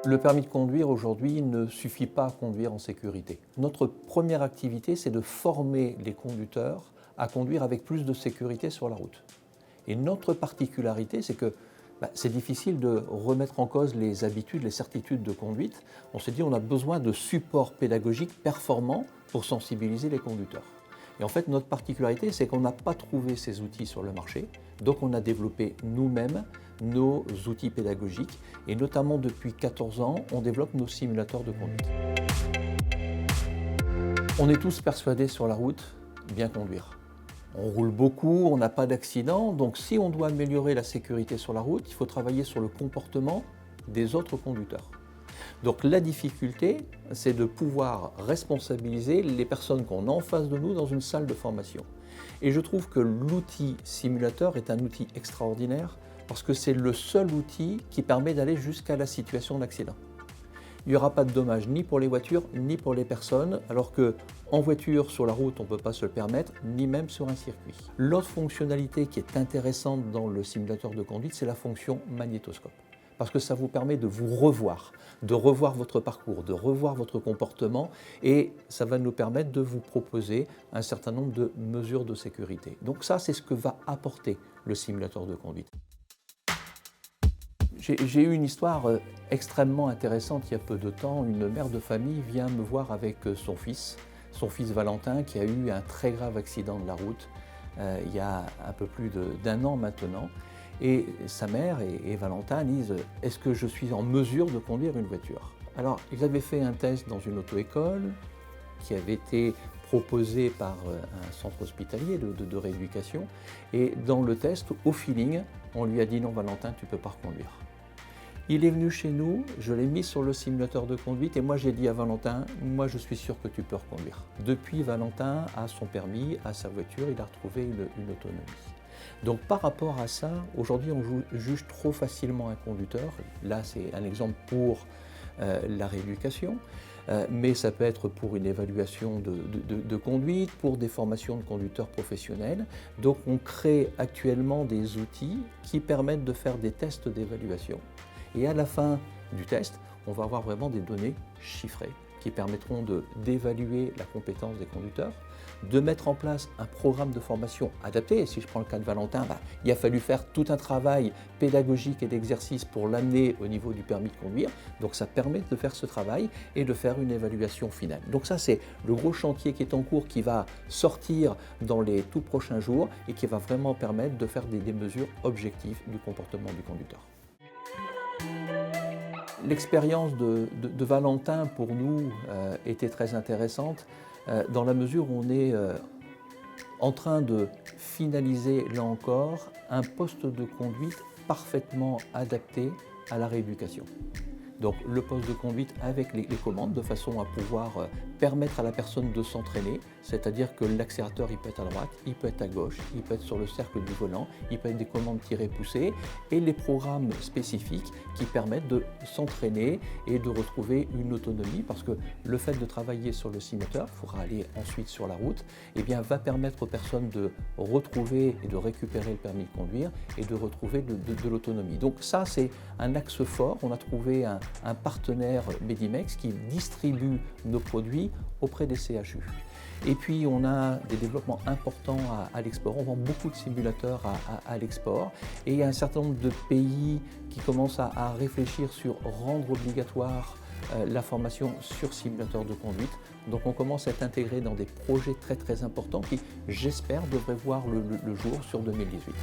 Le permis de conduire aujourd'hui ne suffit pas à conduire en sécurité. Notre première activité, c'est de former les conducteurs à conduire avec plus de sécurité sur la route. Et notre particularité, c'est que c'est difficile de remettre en cause les habitudes, les certitudes de conduite. On s'est dit qu'on a besoin de supports pédagogiques performants pour sensibiliser les conducteurs. Et en fait, notre particularité, c'est qu'on n'a pas trouvé ces outils sur le marché. Donc on a développé nous-mêmes nos outils pédagogiques. Et notamment depuis 14 ans, on développe nos simulateurs de conduite. On est tous persuadés sur la route, bien conduire. On roule beaucoup, on n'a pas d'accident, donc si on doit améliorer la sécurité sur la route, il faut travailler sur le comportement des autres conducteurs. Donc la difficulté, c'est de pouvoir responsabiliser les personnes qu'on a en face de nous dans une salle de formation. Et je trouve que l'outil simulateur est un outil extraordinaire parce que c'est le seul outil qui permet d'aller jusqu'à la situation d'accident. Il n'y aura pas de dommages ni pour les voitures ni pour les personnes, alors qu'en voiture, sur la route, on ne peut pas se le permettre, ni même sur un circuit. L'autre fonctionnalité qui est intéressante dans le simulateur de conduite, c'est la fonction magnétoscope. Parce que ça vous permet de vous revoir, de revoir votre parcours, de revoir votre comportement, et ça va nous permettre de vous proposer un certain nombre de mesures de sécurité. Donc ça, c'est ce que va apporter le simulateur de conduite. J'ai eu une histoire extrêmement intéressante il y a peu de temps. Une mère de famille vient me voir avec son fils Valentin, qui a eu un très grave accident de la route il y a un peu plus d'un an maintenant. Et sa mère et Valentin disent « Est-ce que je suis en mesure de conduire une voiture ?» Alors, ils avaient fait un test dans une auto-école qui avait été proposé par un centre hospitalier de rééducation. Et dans le test, au feeling, on lui a dit « Non, Valentin, tu ne peux pas reconduire ». Il est venu chez nous, je l'ai mis sur le simulateur de conduite et moi j'ai dit à Valentin, moi je suis sûr que tu peux reconduire. Depuis, Valentin a son permis, a sa voiture, il a retrouvé une autonomie. Donc par rapport à ça, aujourd'hui on juge trop facilement un conducteur. Là c'est un exemple pour la rééducation, mais ça peut être pour une évaluation de conduite, pour des formations de conducteurs professionnels. Donc on crée actuellement des outils qui permettent de faire des tests d'évaluation. Et à la fin du test, on va avoir vraiment des données chiffrées qui permettront d'évaluer la compétence des conducteurs, de mettre en place un programme de formation adapté. Et si je prends le cas de Valentin, il a fallu faire tout un travail pédagogique et d'exercice pour l'amener au niveau du permis de conduire. Donc ça permet de faire ce travail et de faire une évaluation finale. Donc ça, c'est le gros chantier qui est en cours, qui va sortir dans les tout prochains jours et qui va vraiment permettre de faire des mesures objectives du comportement du conducteur. L'expérience de Valentin, pour nous, était très intéressante dans la mesure où on est en train de finaliser, là encore, un poste de conduite parfaitement adapté à la rééducation. Donc le poste de conduite avec les commandes de façon à pouvoir permettre à la personne de s'entraîner, c'est-à-dire que l'accélérateur il peut être à droite, il peut être à gauche, il peut être sur le cercle du volant, il peut être des commandes tirées-poussées et les programmes spécifiques qui permettent de s'entraîner et de retrouver une autonomie parce que le fait de travailler sur le simulateur, il faudra aller ensuite sur la route, eh bien, va permettre aux personnes de retrouver et de récupérer le permis de conduire et de retrouver de l'autonomie. Donc ça c'est un axe fort, on a trouvé un partenaire Medimex qui distribue nos produits auprès des CHU. Et puis on a des développements importants à l'export, on vend beaucoup de simulateurs à l'export et il y a un certain nombre de pays qui commencent à réfléchir sur rendre obligatoire la formation sur simulateur de conduite. Donc on commence à être intégré dans des projets très importants qui, j'espère, devraient voir le jour sur 2018.